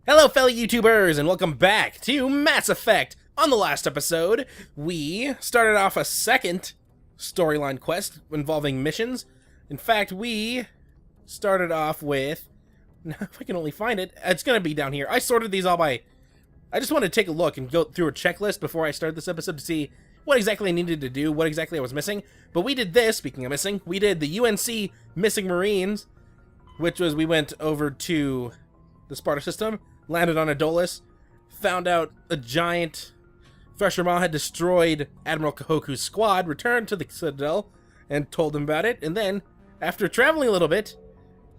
Hello, fellow YouTubers, and welcome back to Mass Effect. On the last episode, we started off a second storyline quest involving missions. In fact, we started off with... If I can only find it, it's going to be down here. I sorted these all by... I just wanted to take a look and go through a checklist before I started this episode to see what exactly I needed to do, what exactly I was missing. But we did this, speaking of missing, we did the UNC Missing Marines, which was we went over to the Sparta system, landed on Adolis, found out a giant Thresher Maw had destroyed Admiral Kahoku's squad, returned to the Citadel, and told him about it, and then, after traveling a little bit,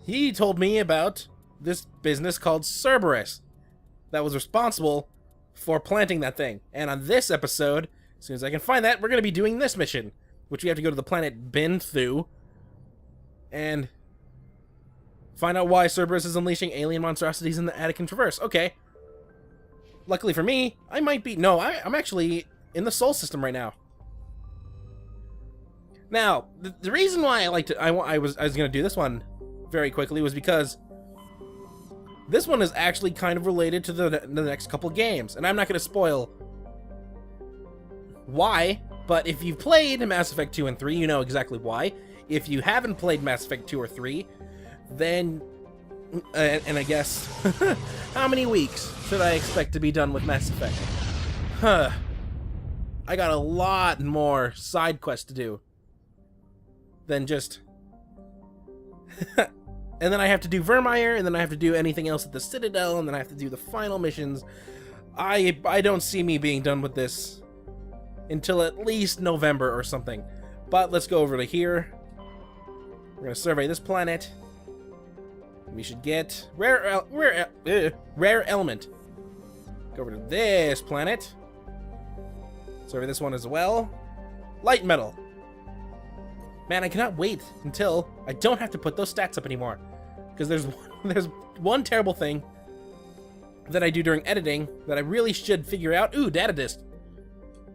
he told me about this business called Cerberus that was responsible for planting that thing. And on this episode, as soon as I can find that, we're going to be doing this mission, which we have to go to the planet Binthu and find out why Cerberus is unleashing alien monstrosities in the Attican Traverse. Okay. Luckily for me, I might be... No, I'm actually in the Sol system right now. Now, the reason why I was going to do this one very quickly was because this one is actually kind of related to the next couple games. And I'm not going to spoil why, but if you've played Mass Effect 2 and 3, you know exactly why. If you haven't played Mass Effect 2 or 3, then, and I guess, how many weeks should I expect to be done with Mass Effect? Huh. I got a lot more side quests to do than just... And then I have to do Vermeer, and then I have to do anything else at the Citadel, and then I have to do the final missions. I don't see me being done with this until at least November or something. But let's go over to here. We're going to survey this planet. We should get rare element. Go over to this planet. Survey this one as well. Light metal. Man, I cannot wait until I don't have to put those stats up anymore. Because there's one terrible thing that I do during editing that I really should figure out. Ooh, data disk.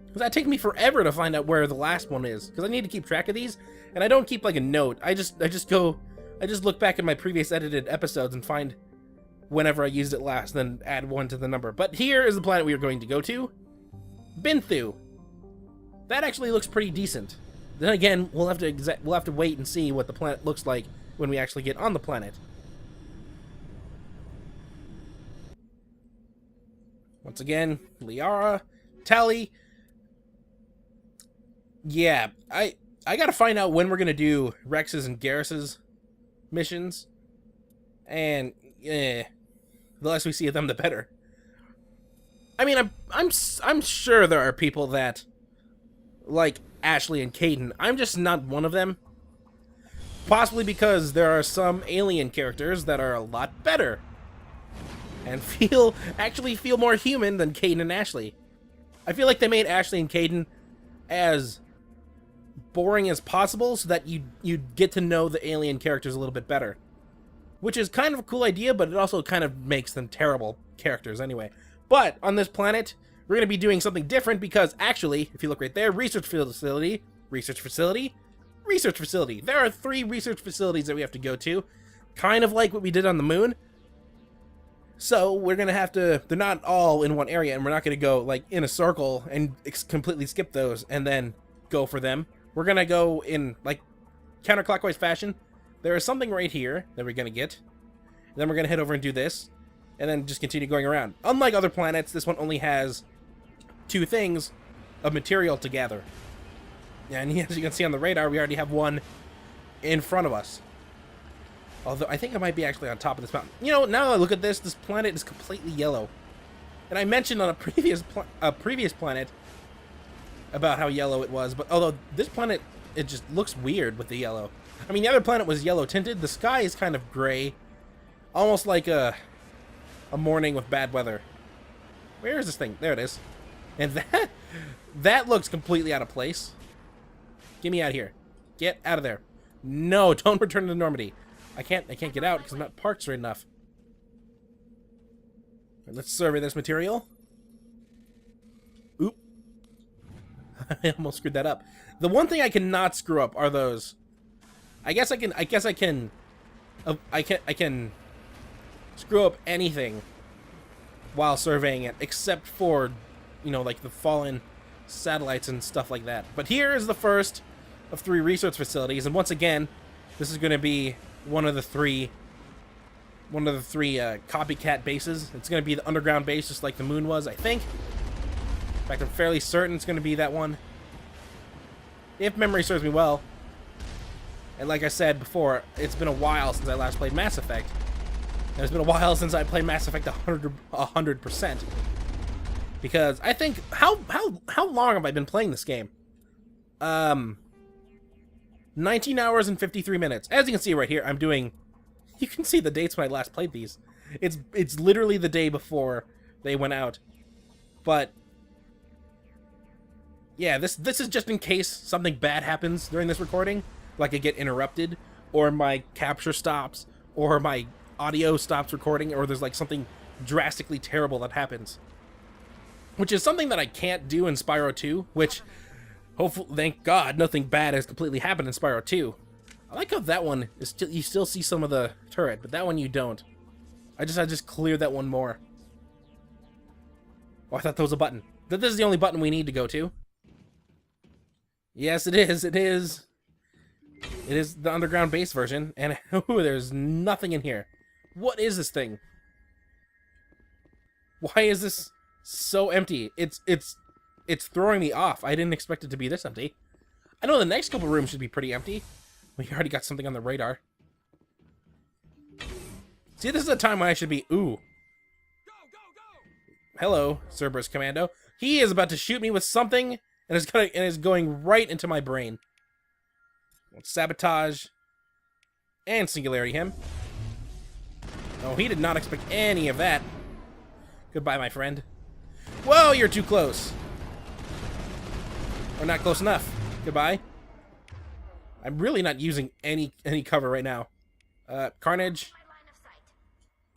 Because that takes me forever to find out where the last one is. Because I need to keep track of these, and I don't keep like a note. I just look back at my previous edited episodes and find whenever I used it last, then add one to the number. But here is the planet we are going to go to. Binthu. That actually looks pretty decent. Then again, we'll have to wait and see what the planet looks like when we actually get on the planet. Once again, Liara, Tali. Yeah, I gotta find out when we're gonna do Rex's and Garrus's missions, and the less we see of them, the better. I mean, I'm sure there are people that like Ashley and Caden. I'm just not one of them. Possibly because there are some alien characters that are a lot better and actually feel more human than Caden and Ashley. I feel like they made Ashley and Caden as boring as possible so that you get to know the alien characters a little bit better. Which is kind of a cool idea, but it also kind of makes them terrible characters anyway. But on this planet, we're going to be doing something different because actually, if you look right there, research facility. There are 3 research facilities that we have to go to. Kind of like what we did on the moon. So we're going to have to, they're not all in one area, and we're not going to go like in a circle and completely skip those and then go for them. We're going to go in like counterclockwise fashion. There is something right here that we're going to get. And then we're going to head over and do this. And then just continue going around. Unlike other planets, this one only has 2 things of material to gather. And as you can see on the radar, we already have one in front of us. Although, I think it might be actually on top of this mountain. You know, now that I look at this, this planet is completely yellow. And I mentioned on a previous planet about how yellow it was, but although this planet, it just looks weird with the yellow. I mean, the other planet was yellow tinted. The sky is kind of gray. Almost like a morning with bad weather. Where is this thing? There it is. And that looks completely out of place. Get me out of here. Get out of there. No, don't return to Normandy. I can't get out because I'm not parked straight enough. Right, let's survey this material. Oop. I almost screwed that up. The one thing I cannot screw up are those. I can screw up anything while surveying it, except for, you know, like the fallen satellites and stuff like that. But here is the first of 3 research facilities, and once again, this is going to be one of the three copycat bases. It's going to be the underground base, just like the moon was, I think. In fact, I'm fairly certain it's going to be that one, if memory serves me well. And like I said before, it's been a while since I last played Mass Effect. And it's been a while since I played Mass Effect 100%. Because I think, how long have I been playing this game? 19 hours and 53 minutes. As you can see right here, I'm doing... You can see the dates when I last played these. It's literally the day before they went out. But yeah, this is just in case something bad happens during this recording, like I get interrupted, or my capture stops, or my audio stops recording, or there's like something drastically terrible that happens. Which is something that I can't do in Spyro 2, which, hopefully, thank God, nothing bad has completely happened in Spyro 2. I like how that one is still, you still see some of the turret, but that one you don't. I just cleared that one more. Oh, I thought that was a button. This is the only button we need to go to. Yes, it is. It is. It is the underground base version, and ooh, there's nothing in here. What is this thing? Why is this so empty? It's throwing me off. I didn't expect it to be this empty. I know the next couple rooms should be pretty empty. We already got something on the radar. See, this is a time when I should be, ooh. Hello, Cerberus Commando. He is about to shoot me with something, and is going right into my brain. Let's sabotage and singularity him. Oh, he did not expect any of that. Goodbye, my friend. Whoa, you're too close. Or not close enough. Goodbye. I'm really not using any cover right now. Carnage.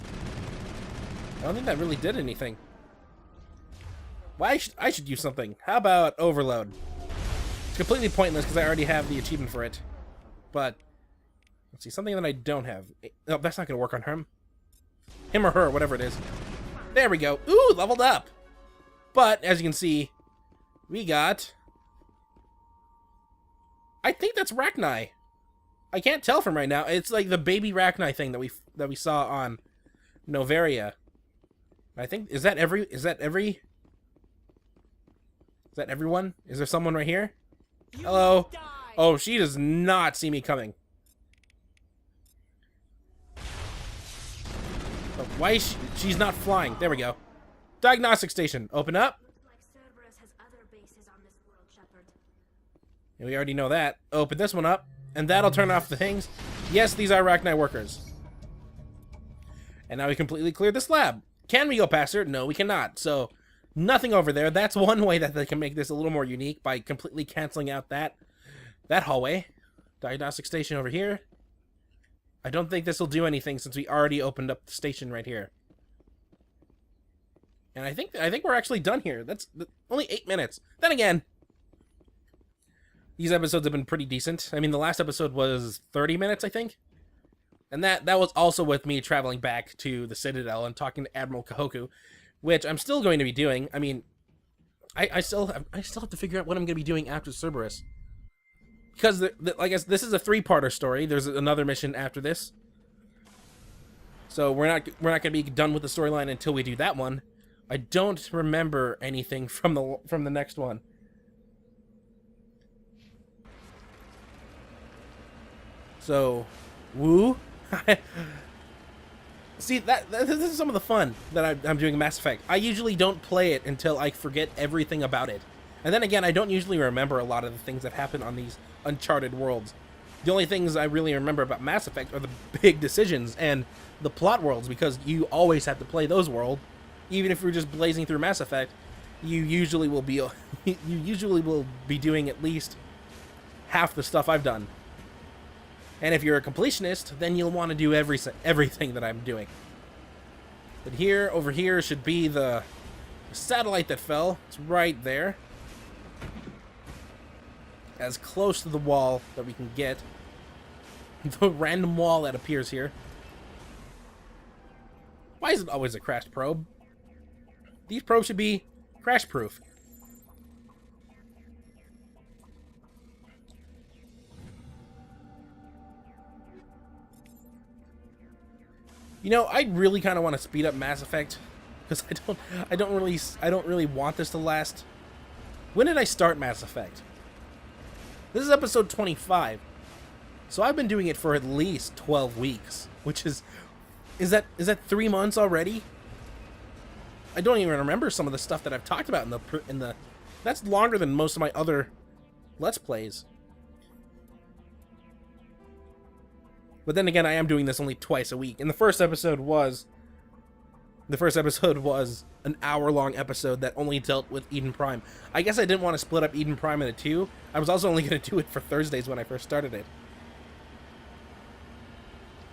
I don't think that really did anything. Why I should use something. How about Overload? It's completely pointless because I already have the achievement for it. But let's see, something that I don't have. No, that's not gonna work on him. Him or her, whatever it is. There we go. Ooh, leveled up. But as you can see, we got, I think that's Rachni. I can't tell from right now. It's like the baby Rachni thing that we saw on Novaria. I think is that everyone? Is there someone right here? Hello. Oh, she does not see me coming. Oh, why is she's not flying? There we go. Diagnostic station. Open up. Like Cerberus has other bases on this world, Shepard. And we already know that. Open this one up, and that'll turn off the things. Yes, these are Rachni workers. And now we completely cleared this lab. Can we go past her? No, we cannot. So, nothing over there. That's one way that they can make this a little more unique, by completely canceling out that hallway. Diagnostic station over here. I don't think this will do anything since we already opened up the station right here. And I think we're actually done here. That's only 8 minutes. Then again, these episodes have been pretty decent. I mean, the last episode was 30 minutes, I think. And that was also with me traveling back to the Citadel and talking to Admiral Kahoku, which I'm still going to be doing. I mean, I still have to figure out what I'm going to be doing after Cerberus. Because, I guess, this is a 3-parter story. There's another mission after this. So we're not going to be done with the storyline until we do that one. I don't remember anything from the next one. So, woo. See, this is some of the fun that I'm doing in Mass Effect. I usually don't play it until I forget everything about it. And then again, I don't usually remember a lot of the things that happen on these uncharted worlds. The only things I really remember about Mass Effect are the big decisions and the plot worlds, because you always have to play those worlds. Even if you're just blazing through Mass Effect, you usually will be doing at least half the stuff I've done. And if you're a completionist, then you'll want to do everything that I'm doing. But here, over here, should be the satellite that fell. It's right there. As close to the wall that we can get. The random wall that appears here. Why is it always a crashed probe? These probes should be crash-proof. You know, I really kind of want to speed up Mass Effect because I don't really want this to last. When did I start Mass Effect? This is episode 25. So I've been doing it for at least 12 weeks, which is that 3 months already? I don't even remember some of the stuff that I've talked about in the that's longer than most of my other Let's Plays. But then again, I am doing this only twice a week. And the first episode was an hour-long episode that only dealt with Eden Prime. I guess I didn't want to split up Eden Prime into two. I was also only going to do it for Thursdays when I first started it.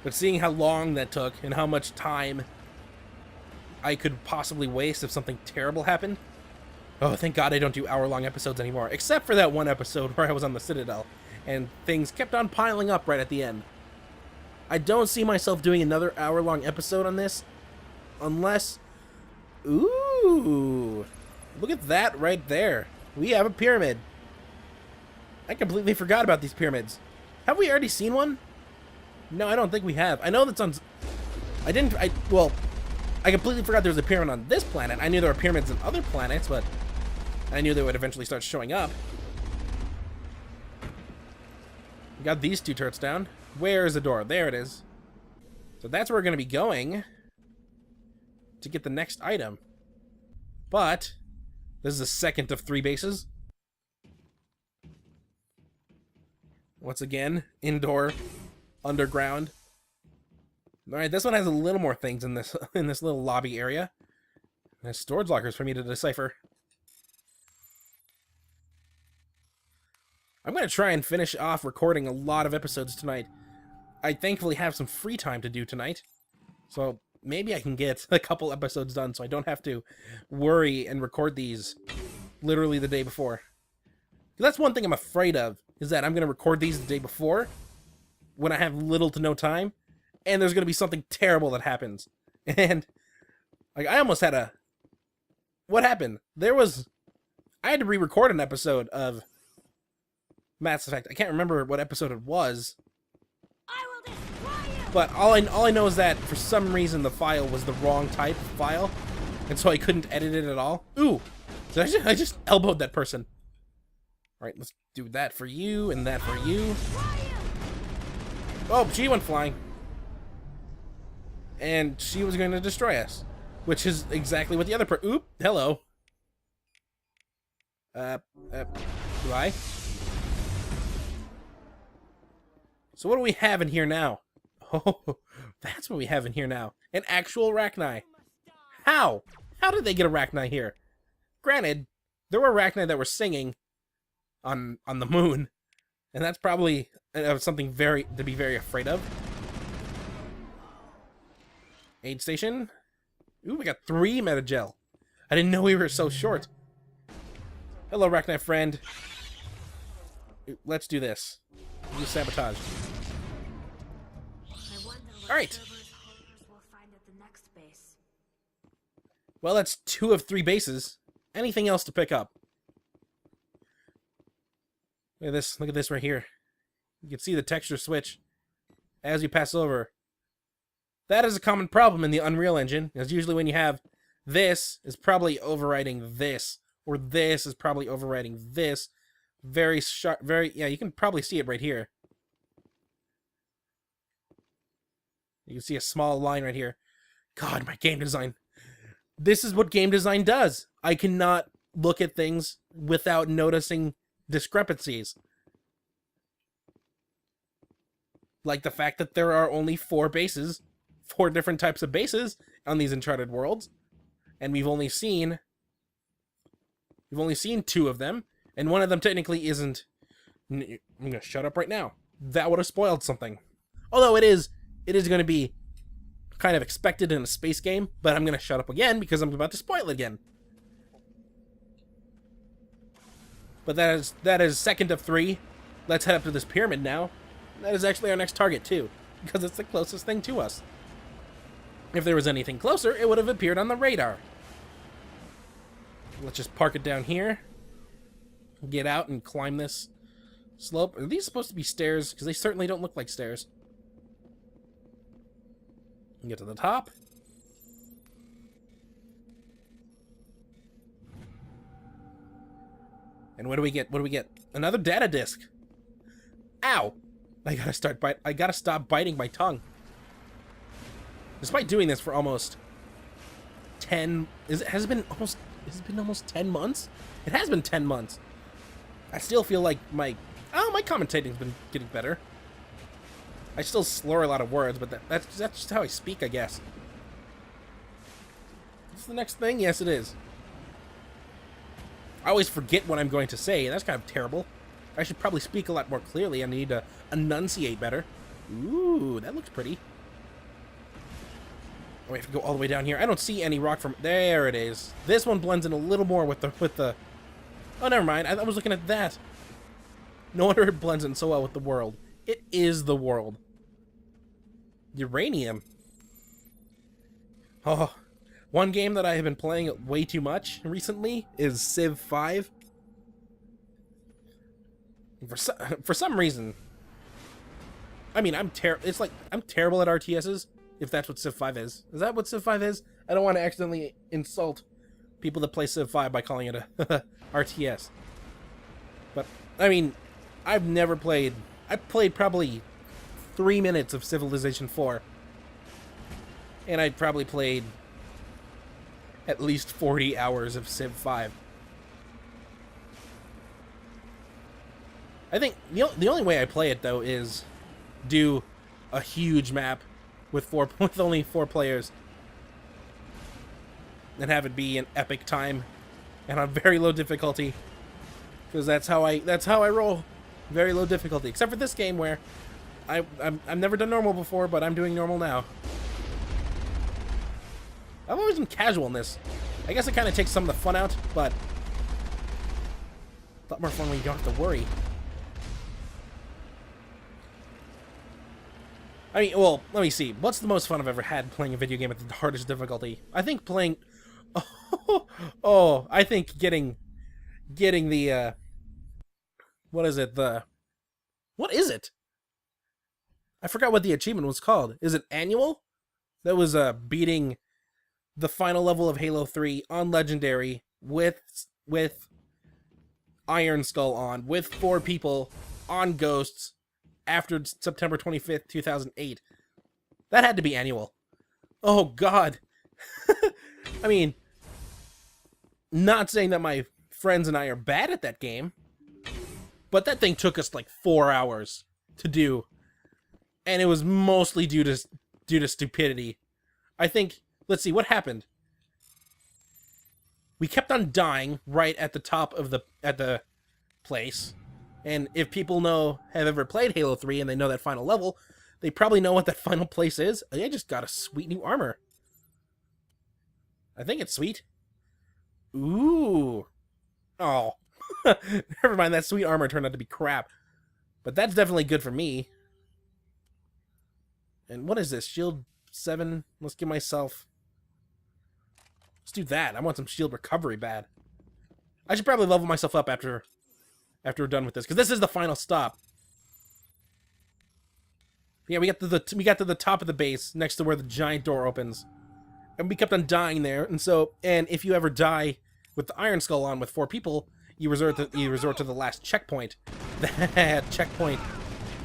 But seeing how long that took and how much time I could possibly waste if something terrible happened. Oh, thank God I don't do hour-long episodes anymore. Except for that one episode where I was on the Citadel. And things kept on piling up right at the end. I don't see myself doing another hour-long episode on this. Unless... Ooh! Look at that right there. We have a pyramid. I completely forgot about these pyramids. Have we already seen one? No, I don't think we have. I know that's on... Well, I completely forgot there was a pyramid on this planet. I knew there were pyramids on other planets, but I knew they would eventually start showing up. We got these two turrets down. Where is the door? There it is. So that's where we're going to be going to get the next item. But this is the second of 3 bases. Once again, indoor, underground. All right, this one has a little more things in this little lobby area. There's storage lockers for me to decipher. I'm going to try and finish off recording a lot of episodes tonight. I thankfully have some free time to do tonight, so maybe I can get a couple episodes done so I don't have to worry and record these literally the day before. That's one thing I'm afraid of, is that I'm going to record these the day before when I have little to no time, and there's going to be something terrible that happens. And like I almost had a... What happened? I had to re-record an episode of Mass Effect. I can't remember what episode it was. But all I know is that for some reason the file was the wrong type of file, and so I couldn't edit it at all. Ooh, I just elbowed that person. All right, let's do that for you and that for you. Oh, she went flying, and she was going to destroy us, which is exactly what the other Oop, hello. Do I? So what do we have in here now? Oh, that's what we have in here now. An actual Arachni. How? How did they get Arachni here? Granted, there were Arachni that were singing on the moon, and that's probably something to be very afraid of. Aid station. Ooh, we got 3 metagel. I didn't know we were so short. Hello, Arachni friend. Let's do this. Do sabotage. All right. Well, that's 2 of 3 bases. Anything else to pick up? Look at this. Look at this right here. You can see the texture switch as you pass over. That is a common problem in the Unreal Engine. Because usually when you have this is probably overriding this, or this is probably overriding this. Very sharp. Yeah. You can probably see it right here. You can see a small line right here. God, my game design. This is what game design does. I cannot look at things without noticing discrepancies. Like the fact that there are only 4 bases, 4 different types of bases on these Uncharted worlds. And we've only seen 2 of them. And one of them technically isn't... I'm going to shut up right now. That would have spoiled something. Although it is going to be kind of expected in a space game, but I'm going to shut up again because I'm about to spoil it again. But that is second of 3. Let's head up to this pyramid now. That is actually our next target too, because it's the closest thing to us. If there was anything closer, it would have appeared on the radar. Let's just park it down here. Get out and climb this slope. Are these supposed to be stairs? Because they certainly don't look like stairs. Get to the top. And what do we get? What do we get? Another data disk. Ow! I gotta stop biting my tongue. Despite doing this for almost 10... Has it been almost 10 months? It has been 10 months. I still feel like my commentating's been getting better. I still slur a lot of words, but that's just how I speak, I guess. Is this the next thing? Yes, it is. I always forget what I'm going to say, and that's kind of terrible. I should probably speak a lot more clearly. I need to enunciate better. Ooh, that looks pretty. Oh, we have to go all the way down here. I don't see any rock from... There it is. This one blends in a little more with the... Oh, never mind. I was looking at that. No wonder it blends in so well with the world. It is the world. Uranium. Oh, one game that I have been playing way too much recently is Civ 5. For some reason, I mean, I'm terrible at RTSs. If that's what Civ 5 is. Is that what Civ 5 is? I don't want to accidentally insult people that play Civ 5 by calling it a RTS. But, I mean, I've never played... I played probably 3 minutes of Civilization 4. And I probably played at least 40 hours of Civ 5. I think the only way I play it, though, is do a huge map with only 4 players and have it be an epic time and on very low difficulty, because that's how I roll. Very low difficulty, except for this game where I've never done normal before, but I'm doing normal now. I've always been casual in this. I guess it kind of takes some of the fun out, but a lot more fun when you don't have to worry. I mean, well, let me see. What's the most fun I've ever had playing a video game at the hardest difficulty? I think playing... I think getting the, what is it? What is it? I forgot what the achievement was called. Is it annual? That was, beating the final level of Halo 3 on Legendary with Iron Skull on, with 4 people on Ghosts, after September 25th, 2008. That had to be annual. Oh, God. I mean, not saying that my friends and I are bad at that game, but that thing took us like 4 hours to do. And it was mostly due to stupidity. I think, let's see, what happened? We kept on dying right at the top of the place. And if people have ever played Halo 3 and they know that final level, they probably know what that final place is. I just got a sweet new armor. I think it's sweet. Ooh. Oh. Never mind, that sweet armor turned out to be crap. But that's definitely good for me. And what is this? Shield 7? Let's give myself... Let's do that. I want some shield recovery bad. I should probably level myself up after we're done with this, because this is the final stop. Yeah, we got to the top of the base, next to where the giant door opens, and we kept on dying there. And if you ever die with the Iron Skull on with 4 people, you resort to the last checkpoint. That checkpoint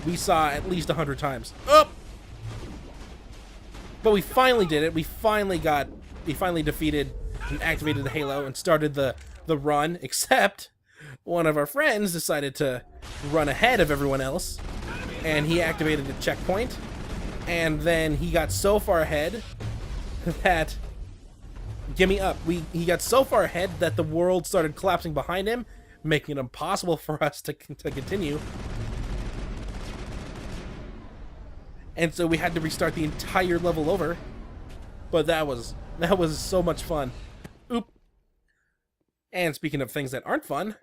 we saw at least 100 times. Oh! But we finally did it. We finally defeated and activated the Halo and started the run, except one of our friends decided to run ahead of everyone else, and he activated the checkpoint, and then he got so far ahead that... Gimme up. He got so far ahead that the world started collapsing behind him, making it impossible for us to continue. And so we had to restart the entire level over. But that was so much fun. Oop. And speaking of things that aren't fun,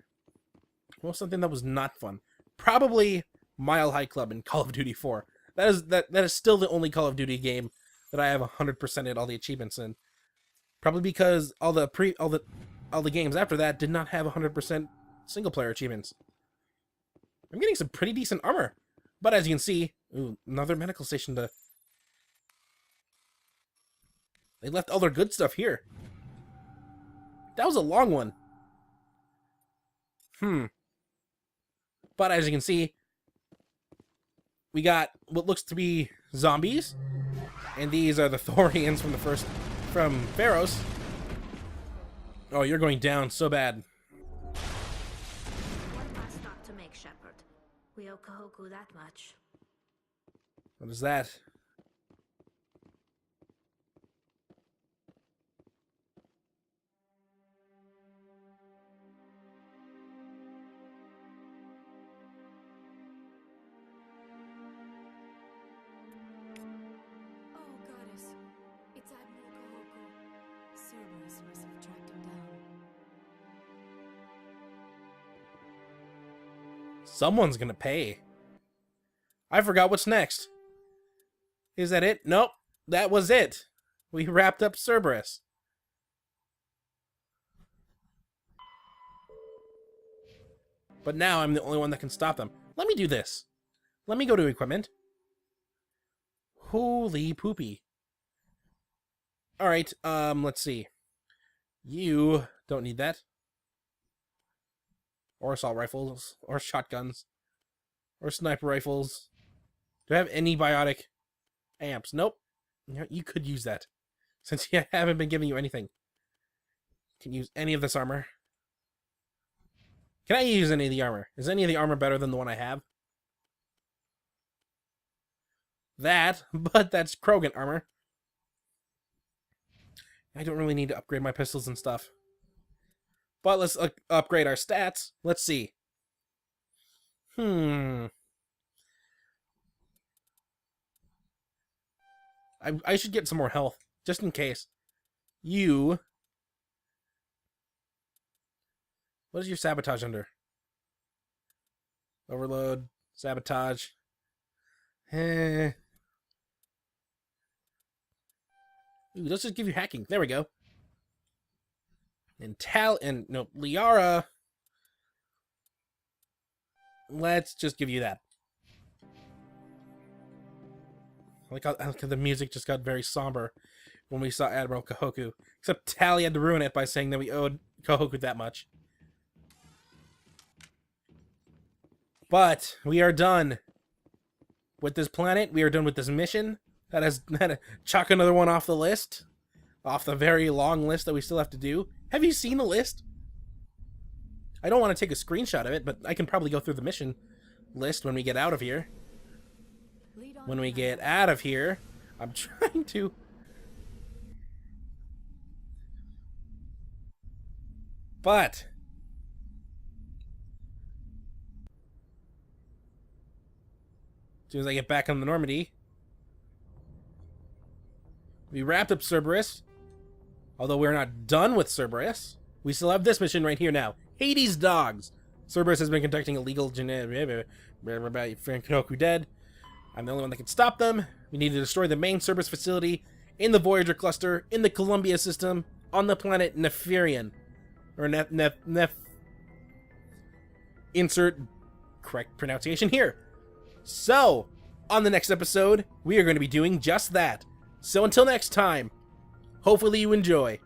well, something that was not fun. Probably Mile High Club in Call of Duty 4. That is still the only Call of Duty game that I have 100%ed all the achievements in. Probably because all the all the games after that did not have 100% single player achievements. I'm getting some pretty decent armor. But as you can see, ooh, another medical station to... They left all their good stuff here. That was a long one. But as you can see, we got what looks to be zombies. And these are the Thorians from Pharaohs. Oh, you're going down so bad. One last stop to make, Shepard. We owe Kahoku that much. What is that? Oh, goddess. It's Admiral Kahoku. Cerberus must have tracked him down. Someone's gonna pay. I forgot what's next. Is that it? Nope. That was it. We wrapped up Cerberus. But now I'm the only one that can stop them. Let me do this. Let me go to equipment. Holy poopy. Alright, let's see. You don't need that. Or assault rifles, or shotguns, or sniper rifles. Do I have any biotic amps? Nope. You could use that, since I haven't been giving you anything. Can use any of this armor. Can I use any of the armor? Is any of the armor better than the one I have? That, but that's Krogan armor. I don't really need to upgrade my pistols and stuff. But let's upgrade our stats. Let's see. I should get some more health, just in case. You... What is your sabotage under? Overload, sabotage. Ooh, let's just give you hacking. There we go. And Liara. Let's just give you that. I like how the music just got very somber when we saw Admiral Kahoku. Except Tali had to ruin it by saying that we owed Kahoku that much. But we are done with this planet. We are done with this mission. That has chalk another one off the list. Off the very long list that we still have to do. Have you seen the list? I don't want to take a screenshot of it, but I can probably go through the mission list when we get out of here. When we get out of here, I'm trying to... But... as soon as I get back on the Normandy... We wrapped up Cerberus. Although we're not done with Cerberus. We still have this mission right here now. Hades Dogs. Cerberus has been conducting illegal Kahoku dead. I'm the only one that can stop them. We need to destroy the main Cerberus facility in the Voyager cluster, in the Columbia system, on the planet Neferian. Or Insert correct pronunciation here. So, on the next episode, we are going to be doing just that. So until next time, hopefully you enjoy.